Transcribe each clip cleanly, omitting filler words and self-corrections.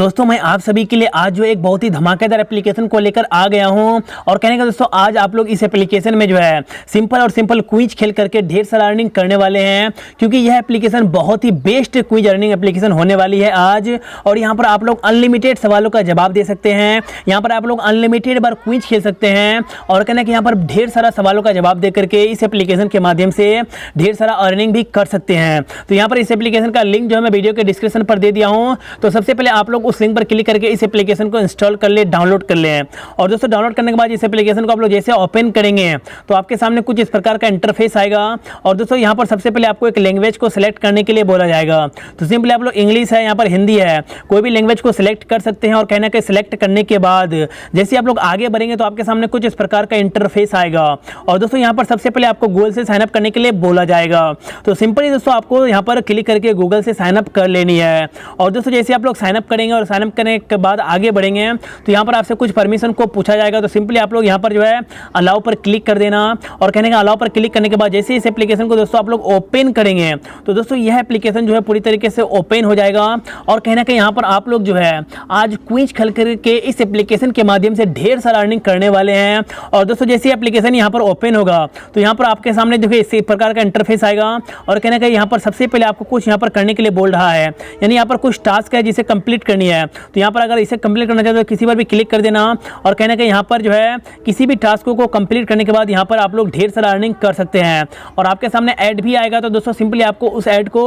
दोस्तों मैं आप सभी के लिए आज जो एक बहुत ही धमाकेदार एप्लीकेशन को लेकर आ गया हूं और कहने का दोस्तों आज आप लोग इस एप्लीकेशन में जो है सिंपल क्विज खेल करके ढेर सारा अर्निंग करने वाले हैं, क्योंकि यह एप्लीकेशन बहुत ही बेस्ट क्विज अर्निंग एप्लीकेशन होने वाली है आज। और यहां पर आप लोग अनलिमिटेड सवालों का जवाब दे सकते हैं, यहां पर आप लोग अनलिमिटेड बार क्विज खेल सकते हैं और कहना कि यहां पर ढेर सारा सवालों का जवाब दे करके इस एप्लीकेशन के माध्यम से ढेर सारा अर्निंग भी कर सकते हैं। तो यहां पर इस एप्लीकेशन का लिंक जो है मैं वीडियो के डिस्क्रिप्शन पर दे दिया हूं। तो सबसे पहले आप लोग उस लिंक पर क्लिक करके इस एप्लीकेशन को इंस्टॉल कर ले, डाउनलोड कर ले। और दोस्तों डाउनलोड करने के बाद इस एप्लीकेशन को आप लोग जैसे ओपन करेंगे तो आपके सामने कुछ इस प्रकार का इंटरफेस आएगा। और दोस्तों यहाँ पर सबसे पहले आपको एक लैंग्वेज को सिलेक्ट करने के लिए बोला जाएगा। तो सिंपली आप लोग इंग्लिश है, यहाँ पर हिंदी है, कोई भी लैंग्वेज को सिलेक्ट कर सकते हैं। और कहना कि सिलेक्ट करने के बाद जैसे आप लोग आगे बढ़ेंगे तो आपके सामने कुछ इस प्रकार का इंटरफेस आएगा। और दोस्तों यहाँ पर सबसे पहले आपको गूगल से साइन अप करने के लिए बोला जाएगा। तो सिंपली दोस्तों आपको यहाँ पर क्लिक करके गूगल से साइन अप कर लेनी है। और दोस्तों जैसे आप लोग साइन अप करेंगे और साइन अप करने के बाद आगे बढ़ेंगे तो यहाँ पर आपसे कुछ परमिशन को पूछा जाएगा। तो सिंपली आप लोग यहाँ पर जो है अलाउ पर क्लिक कर देना। और कहने का अलाउ पर क्लिक करने के बाद जैसे इस एप्लीकेशन को दोस्तों आप लोग ओपन करेंगे तो दोस्तों यह एप्लीकेशन जो है पूरी तरीके से ओपन हो जाएगा। और कहना कि यहाँ पर आप लोग जो है आज क्विज खेल करके इस एप्लीकेशन के माध्यम से ढेर सारा अर्निंग करने वाले हैं। और दोस्तों जैसे एप्लीकेशन यहाँ पर ओपन होगा तो यहाँ पर आपके सामने देखिए इस प्रकार का इंटरफेस आएगा। और कहना कि यहाँ पर सबसे पहले आपको कुछ यहाँ पर करने के लिए बोल रहा है, यानी यहाँ पर कुछ टास्क है जिसे कंप्लीट करनी है। तो यहाँ पर अगर इसे कंप्लीट करना चाहते हो तो किसी पर भी क्लिक कर देना। और कहना कि यहाँ पर जो है किसी भी टास्क को कंप्लीट करने के बाद यहाँ पर आप लोग ढेर सारा अर्निंग कर सकते हैं। और आपके सामने ऐड भी आएगा तो दोस्तों सिंपली आपको उस ऐड को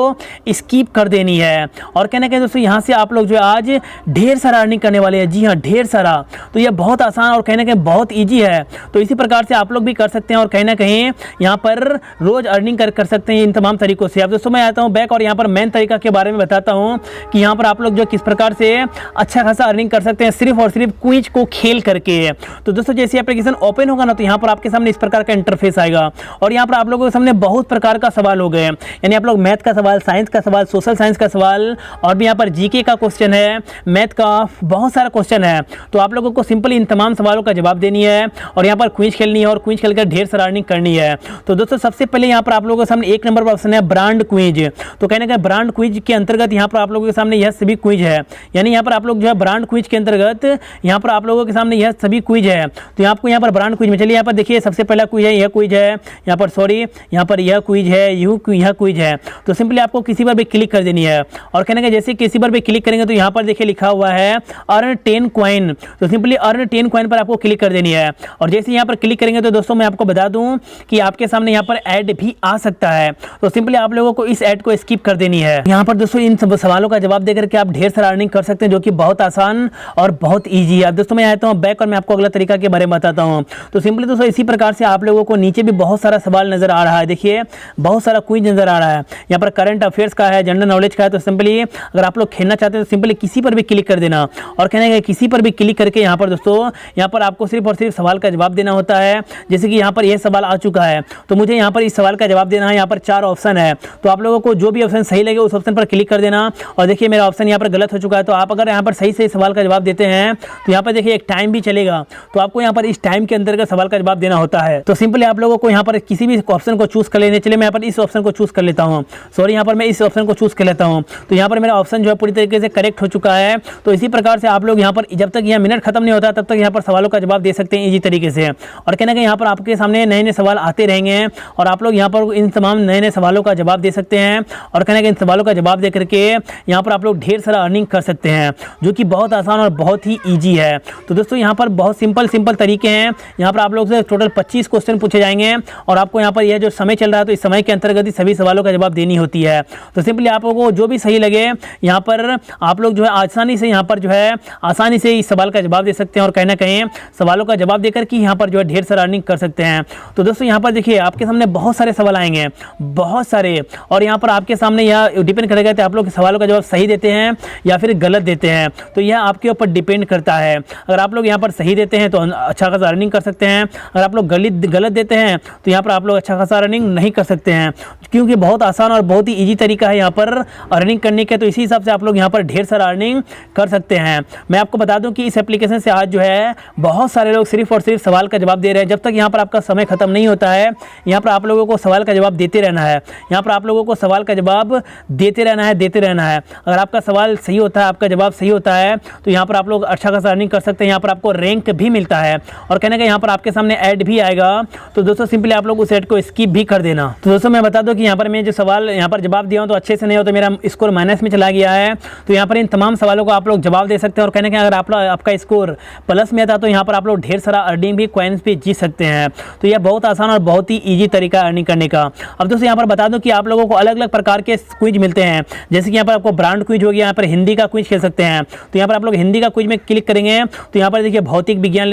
स्किप कर देनी है। और कहना कि दोस्तों यहाँ से आप लोग जो है आज ढेर सारा अर्निंग करने वाले हैं। जी हाँ, ढेर सारा। तो यह बहुत आसान और कहना कि बहुत ईजी है। तो इसी प्रकार से आप लोग भी कर सकते हैं और कहीं ना कहीं यहाँ पर रोज अर्निंग कर सकते हैं इन तमाम तरीकों से। अब दोस्तों मैं आता हूँ बैक और यहाँ पर मेन तरीका के बारे में बताता हूँ कि यहाँ पर आप लोग जो किस प्रकार से अच्छा खासा अर्निंग कर सकते हैं सिर्फ और सिर्फ क्विज को खेल करके। तो दोस्तों जैसे एप्लीकेशन ओपन होगा ना तो यहाँ पर आपके सामने इस प्रकार का इंटरफेस आएगा। और यहाँ पर आप लोगों के सामने बहुत प्रकार का सवाल हो गए, यानी आप लोग मैथ का सवाल, साइंस का सवाल, सोशल साइंस का सवाल और भी यहाँ पर जीके का क्वेश्चन है, मैथ का बहुत सारा क्वेश्चन है। तो आप लोगों को सिंपली इन तमाम सवालों का जवाब देनी है और यहाँ पर क्विज खेलनी है और क्विज खेलकर ढेर सारा अर्निंग करनी है। तो दोस्तों सबसे पहले यहाँ पर आप लोगों के सामने एक नंबर पर ऑप्शन है ब्रांड क्विज। तो कहने का ब्रांड क्विज के अंतर्गत यहाँ पर आप लोगों के सामने यह सभी क्विज है, यानी यहाँ पर आप लोग जो है ब्रांड क्विज के अंतर्गत यहाँ पर आप लोगों के सामने यह सभी क्विज है। तो आपको यहाँ पर ब्रांड क्विज में चलिए यहाँ पर देखिए सबसे पहला क्विज है, यह क्विज है, यहाँ पर सॉरी यहाँ पर यह क्विज है, यह क्विज है। तो सिंपली आपको किसी पर भी क्लिक कर देनी है। और कहने का जैसे किसी पर भी क्लिक करेंगे तो यहाँ पर देखिए लिखा हुआ है अर्न 10 कॉइन। तो सिंपली अर्न 10 कॉइन पर आपको क्लिक कर देनी है। और जैसे यहाँ पर क्लिक करेंगे तो दोस्तों मैं आपको बता दूं कि आपके सामने यहाँ पर ऐड भी आ सकता है। तो सिंपली आप लोगों को इस ऐड को स्किप कर देनी है। यहाँ पर दोस्तों इन सब सवालों का जवाब देकर के आप ढेर सारा अर्निंग कर सकते हैं, जो कि बहुत आसान और बहुत ईजी है। अब दोस्तों मैं आता हूँ बैक और मैं आपको अगला तरीका के बारे में बताता हूँ। तो सिंपली दोस्तों इसी प्रकार से आप लोगों को नीचे भी बहुत सारा सवाल नजर आ रहा है, देखिए बहुत सारा क्विज नजर आ रहा है। यहाँ पर करंट अफेयर्स का है, जनरल नॉलेज का है। तो सिंपली अगर आप लोग खेलना चाहते हैं तो सिंपली किसी पर भी क्लिक कर देना। और कहना है किसी पर भी क्लिक करके यहाँ पर दोस्तों यहाँ पर आपको सिर्फ और सिर्फ सवाल का जवाब देना होता है। जैसे कि यहाँ पर यह सवाल आ चुका है तो मुझे यहाँ पर इस सवाल का जवाब देना है। यहाँ पर 4 ऑप्शन है, तो आप लोगों को जो भी ऑप्शन सही लगे उस ऑप्शन पर क्लिक कर देना। और देखिए मेरा ऑप्शन यहाँ पर गलत हो चुका है। तो आप अगर यहाँ पर सही से सवाल का जवाब देते हैं तो यहाँ पर देखिए एक टाइम भी चलेगा, तो आपको यहाँ पर इस टाइम के अंतर्गत सवाल का जवाब देना होता है। तो सिंपली आप लोगों को यहाँ पर किसी भी ऑप्शन को चूज कर लेने, चलिए मैं यहाँ पर इस ऑप्शन को चूज कर लेता हूँ, सॉरी यहाँ पर मैं इस ऑप्शन को चूज कर लेता हूँ। तो यहाँ पर मेरा ऑप्शन जो है पूरी तरीके से करेक्ट हो चुका है। तो इसी प्रकार से आप लोग यहाँ पर जब तक यह मिनट खत्म नहीं होता तब तक यहाँ पर सवालों का जवाब दे सकते हैं इजी तरीके से। और कहना कि यहाँ पर आपके सामने नए नए सवाल आते रहेंगे और आप लोग यहाँ पर इन तमाम नए नए सवालों का जवाब दे सकते हैं। और कहना कि इन सवालों का जवाब दे करके यहाँ पर आप लोग ढेर सारा अर्निंग कर सकते हैं, जो कि बहुत आसान और बहुत ही ईजी है। तो दोस्तों यहाँ पर बहुत सिंपल तरीके हैं। यहाँ पर आप लोग से टोटल 25 क्वेश्चन पूछे जाएंगे और आपको यहाँ पर यह जो समय चल रहा है तो इस समय के अंतर्गत ही सभी सवालों का जवाब देनी होती है। तो सिंपली आप लोगों को जो भी सही लगे यहाँ पर आप लोग जो है आसानी से यहाँ पर जो है आसानी से इस सवाल का जवाब दे सकते हैं। और कहीं ना कहीं सवालों का जवाब देकर के यहाँ पर जो है ढेर सारा अर्निंग कर सकते हैं। तो दोस्तों यहाँ पर देखिए आपके सामने बहुत सारे सवाल आएंगे, बहुत सारे। और यहाँ पर आपके सामने यह डिपेंड करेगा कि आप लोग सवालों का जवाब सही देते हैं या फिर गलत देते हैं। तो यह आपके ऊपर डिपेंड करता है। अगर आप लोग यहाँ पर सही देते हैं तो अच्छा खासा अर्निंग कर सकते हैं, अगर आप लोग गलत देते हैं तो यहाँ पर आप लोग अच्छा खासा अर्निंग नहीं कर सकते हैं, क्योंकि बहुत आसान और बहुत ही ईजी तरीका है यहाँ पर अर्निंग करने का, तो इसी हिसाब से आप लोग यहाँ पर ढेर सारा अर्निंग कर सकते हैं। मैं आपको बता दूं कि इस एप्लीकेशन से आज जो है बहुत सारे लोग सिर्फ और सिर्फ सवाल का जवाब दे रहे हैं। जब तक यहाँ पर आपका समय खत्म नहीं होता है, यहाँ पर आप लोगों को सवाल का जवाब देते रहना है। यहाँ पर आप लोगों को सवाल का जवाब देते रहना है। अगर आपका सवाल सही होता है, आपका जवाब सही होता है, तो यहाँ पर आप लोग अच्छा खासा अर्निंग कर सकते हैं। यहाँ पर आपको रैंक भी मिलता है और कहने का यहाँ पर आपके सामने ऐड भी आएगा। तो दोस्तों सिंपली आप लोग उस ऐड को स्किप भी कर देना। तो दोस्तों मैं बता दूं कि यहाँ पर मैं जो सवाल यहाँ पर जवाब दिया हूँ तो अच्छे से नहीं हो तो मेरा स्कोर माइनस में चला गया है। तो यहाँ पर इन तमाम सवालों को आप लोग जवाब दे सकते हैं और कहने का अगर आपका स्कोर प्लस में था तो यहाँ पर आप लोग ढेर सारा अर्निंग भी कॉइन्स भी जीत सकते हैं। तो यह बहुत आसान और बहुत ही ईजी तरीका अर्निंग करने का। अब दोस्तों यहाँ पर बता दूं कि आप लोगों को अलग अलग प्रकार के क्विज मिलते हैं, जैसे कि यहाँ पर आपको ब्रांड क्विज हो गया, यहाँ पर हिंदी का क्विज खेल सकते हैं। तो यहाँ पर आप लोग हिंदी का क्विज में क्लिक करेंगे तो यहाँ पर देखिए भौतिक विज्ञान,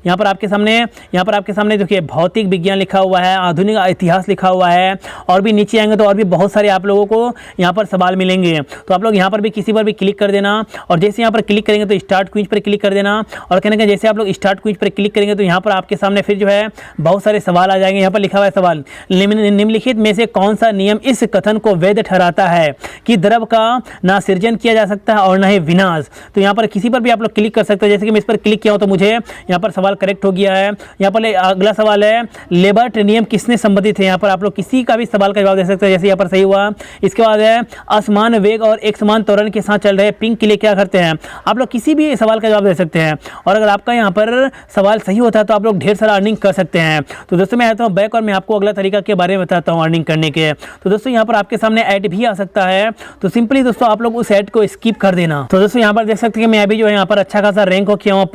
यहाँ पर आपके सामने देखिए भौतिक विज्ञान लिखा हुआ है, आधुनिक इतिहास लिखा हुआ है, और भी नीचे आएंगे तो और भी बहुत सारे आप लोगों को यहाँ पर सवाल मिलेंगे। तो आप लोग यहाँ पर भी किसी पर भी क्लिक कर देना और जैसे यहाँ पर क्लिक करेंगे तो स्टार्ट क्विज पर क्लिक कर देना और कहने का जैसे आप लोग स्टार्ट क्विज पर क्लिक करेंगे तो यहाँ पर आपके सामने फिर जो है बहुत सारे सवाल आ जाएंगे। यहाँ पर लिखा हुआ है सवाल, निम्नलिखित में से कौन सा नियम इस कथन को वैध ठहराता है कि द्रव का ना सृजन किया जा सकता है और ना ही विनाश। तो यहाँ पर किसी पर भी आप लोग क्लिक कर सकते हैं। जैसे कि मैं इस पर क्लिक किया हूँ तो मुझे यहाँ पर सवाल करेक्ट हो गया है। यहाँ पर अगला सवाल है, लेबर्ट नियम किसने संबंधित है। यहाँ पर आप लोग किसी का भी सवाल का जवाब दे सकते हैं, जैसे यहाँ पर सही हुआ। इसके बाद है, असमान वेग और एक समान त्वरण के साथ चल रहे पिंक के लिए क्या करते हैं। आप लोग किसी भी सवाल का जवाब दे सकते हैं और अगर आपका यहाँ पर सवाल सही होता है तो आप लोग ढेर सारा अर्निंग कर सकते हैं। तो दोस्तों मैं आता हूँ बैक और मैं आपको अगला तरीका के बारे में बताता हूँ अर्निंग करने के। तो दोस्तों यहाँ पर आपके सामने ऐड भी आ सकता है, तो सिंपली दोस्तों आप लोग उस ऐड को स्किप कर देना। तो दोस्तों यहाँ पर देख सकते हैं मैं अभी जो है यहाँ पर अच्छा खासा रैंक हो किया हूँ,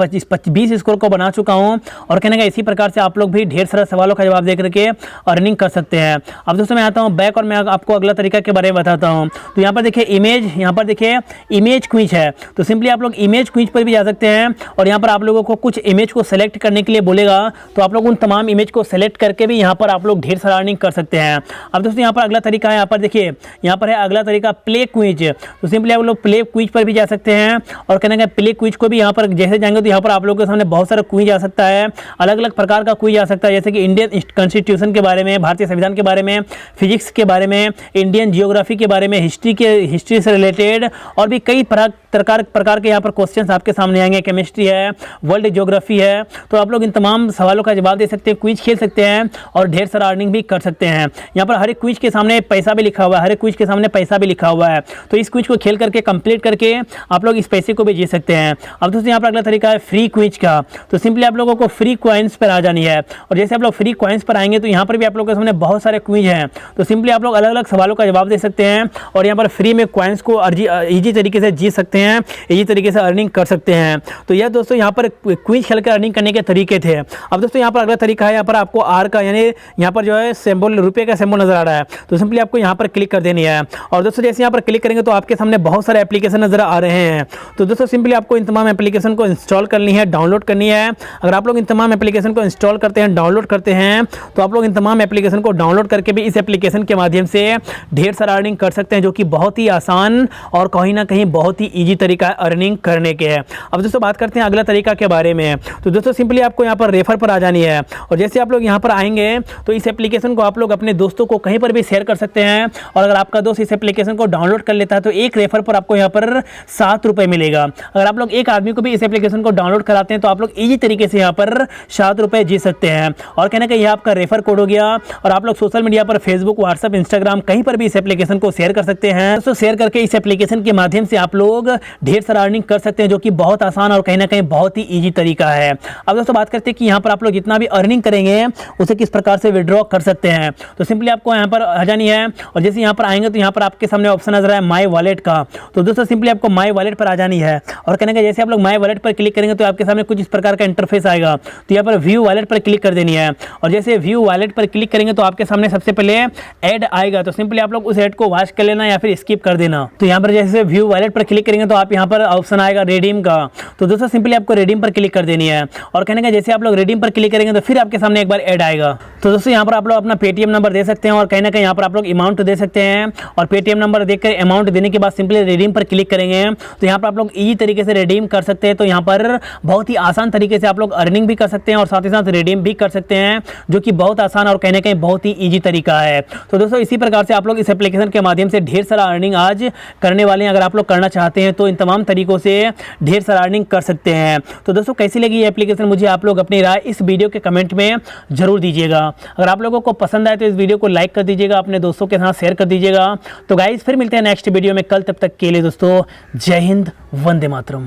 20 स्कोर को बना चुका हूँ और कहने का इसी प्रकार से आप लोग भी ढेर सारे सवालों का जवाब दे करके अर्निंग कर सकते हैं। अब दोस्तों मैं आता हूँ बैक और मैं आपको अगला तरीका के बारे में बताता हूँ। तो यहाँ पर देखिए इमेज, यहाँ पर देखिए इमेज क्विज है, तो सिंपली आप लोग इमेज क्विज पर भी जा सकते हैं और यहाँ पर आप लोगों को कुछ इमेज को सेलेक्ट करने के लिए बोलेगा, तो आप लोग उन तमाम इमेज को सेलेक्ट करके भी यहाँ पर आप लोग ढेर सारा अर्निंग कर सकते हैं। अब दोस्तों यहाँ पर अगला तरीका है, यहाँ पर देखिए यहाँ पर है अगला तरीका प्ले क्विज। तो सिंपली आप लोग प्ले क्विज पर भी जा सकते हैं और कहने का प्ले क्विज को भी यहाँ पर जैसे जाएंगे तो यहाँ पर आप लोगों के सामने बहुत सारा क्विज आ सकता है, अलग अलग प्रकार का क्विज आ सकता है, जैसे कि इंडियन कॉन्स्टिट्यूशन के बारे में, भारतीय संविधान के बारे में, फिजिक्स के बारे में, इंडियन जियोग्राफी के बारे में, हिस्ट्री से रिलेटेड और भी कई प्रकार के यहाँ पर क्वेश्चंस आपके सामने आएंगे। केमिस्ट्री है, वर्ल्ड ज्योग्राफी है, तो आप लोग इन तमाम सवालों का जवाब दे सकते हैं, क्विज खेल सकते हैं और ढेर सारा अर्निंग भी कर सकते हैं। यहाँ पर हर एक क्विज के सामने पैसा भी लिखा हुआ है, हर एक क्विज के सामने पैसा भी लिखा हुआ है, तो इस क्विज को खेल करके कंप्लीट करके आप लोग इस पैसे को भी जीत सकते हैं। अब दोस्तों यहाँ पर अगला तरीका है फ्री क्विज का। तो सिंपली आप लोगों को फ्री कॉइन्स पर आ जानी है और जैसे आप लोग फ्री कॉइन्स पर आएंगे तो यहाँ पर भी आप लोगों के सामने बहुत सारे क्विज हैं, तो सिंपली आप लोग अलग अलग सवालों का जवाब दे सकते हैं और यहाँ पर फ्री में कॉइन्स को ईजी तरीके से जीत सकते हैं, ईजी तरीके से अर्निंग कर सकते हैं। तो यह दोस्तों यहाँ पर क्विज खेल कर अर्निंग करने के तरीके थे। अब दोस्तों यहाँ पर अगला तरीका है, यहाँ पर आपको आर का यानी यहाँ पर जो है सिंबल, रुपये का सिंबल नजर आ रहा है, तो सिंपली आपको यहाँ पर क्लिक कर देनी है और दोस्तों जैसे यहाँ पर क्लिक करेंगे तो आपके सामने बहुत सारे एप्लीकेशन नजर आ रहे हैं। तो दोस्तों सिंपली आपको इन तमाम एप्लीकेशन को इंस्टॉल करनी है, डाउनलोड करनी है। अगर आप लोग इन तमाम एप्लीकेशन को इंस्टॉल करते हैं, डाउनलोड करते हैं, तो आप लोग इन तमाम एप्लीकेशन को डाउनलोड करके भी इस एप्लीकेशन के माध्यम से ढेर सारा अर्निंग कर सकते हैं, जो कि बहुत ही आसान और कहीं ना कहीं बहुत ही ईजी तरीका है अर्निंग करने के है। अब दोस्तों बात करते हैं अगला तरीका के बारे में। तो दोस्तों सिंपली आपको यहाँ पर रेफर पर आ जानी है और जैसे आप लोग यहाँ पर आएंगे तो इस एप्लीकेशन को आप लोग अपने दोस्तों को कहीं पर भी शेयर कर सकते हैं और अगर आपका दोस्त इस एप्लीकेशन को डाउनलोड कर लेता है तो एक रेफर पर आपको यहाँ पर 7 रुपये मिलेगा। अगर आप लोग एक आदमी को भी इस एप्लीकेशन को डाउनलोड कराते हैं तो आप लोग ईजी तरीके से यहाँ पर 7 रुपये जीत सकते हैं और कहने का यह आपका रेफर कोड हो गया और आप लोग सोशल मीडिया पर फेसबुक, व्हाट्सएप, इंस्टाग्राम कहीं पर भी इस एप्लीकेशन को शेयर कर सकते हैं। दोस्तों शेयर करके इस एप्लीकेशन के माध्यम से आप लोग ढेर सारा अर्निंग कर सकते हैं, जो कि बहुत आसान और कहीं ना कहीं बहुत ही ईजी तरीका है। अब दोस्तों बात करते हैं कि यहाँ पर आप लोग जितना भी अर्निंग करेंगे उसे किस प्रकार से विड्रॉ कर सकते हैं। तो सिंपली आपको यहाँ पर आ जानी है और जैसे यहाँ पर आएंगे तो यहाँ पर आपके सामने ऑप्शन नजर है माई वॉलेट का। तो दोस्तों सिंपली आपको माई वॉलेट पर आ जानी है और कहने का जैसे आप लोग माई वॉलेट पर क्लिक करेंगे तो आपके सामने कुछ इस प्रकार का इंटरफेस आएगा। तो यहाँ पर व्यू वॉलेट पर क्लिक कर देनी है और जैसे व्यू वॉलेट पर क्लिक करेंगे तो आपके सामने सबसे पहले ऐड आएगा, तो सिंपली आप लोग उस ऐड को वॉच कर लेना या फिर स्किप कर देना। तो यहाँ पर जैसे व्यू वॉलेट पर क्लिक करेंगे तो आप यहाँ पर ऑप्शन आएगा रिडीम का। तो दोस्तों सिंपली आपको रिडीम पर क्लिक कर देनी है और कहने का जैसे आप लोग रिडीम पर क्लिक करेंगे तो फिर आपके सामने एक बार ऐड आएगा। तो दोस्तों यहाँ पर आप लोग अपना पेटीएम नंबर दे सकते हैं और कहीं ना कहीं यहाँ पर आप लोग अमाउंट दे सकते हैं और पेटीएम नंबर देकर अमाउंट देने के बाद सिंपली रिडीम पर क्लिक करेंगे तो यहाँ पर आप लोग ईजी तरीके से रिडीम कर सकते हैं। तो यहाँ पर बहुत ही आसान तरीके से आप लोग अर्निंग भी कर सकते हैं और साथ ही साथ रिडीम भी कर सकते हैं, जो कि बहुत आसान और कहीं ना कहीं बहुत ही ईजी तरीका है। तो दोस्तों इसी प्रकार से आप लोग इस एप्लीकेशन के माध्यम से ढेर सारा अर्निंग आज करने वाले हैं। अगर आप लोग करना चाहते हैं तो इन तमाम तरीकों से ढेर सारा अर्निंग कर सकते हैं। तो दोस्तों कैसी लगी ये एप्लीकेशन, मुझे आप लोग अपनी राय इस वीडियो के कमेंट में जरूर दीजिएगा। अगर आप लोगों को पसंद आए तो इस वीडियो को लाइक कर दीजिएगा, अपने दोस्तों के साथ शेयर कर दीजिएगा। तो गाइस फिर मिलते हैं नेक्स्ट वीडियो में कल, तब तक के लिए दोस्तों जय हिंद, वंदे मातरम।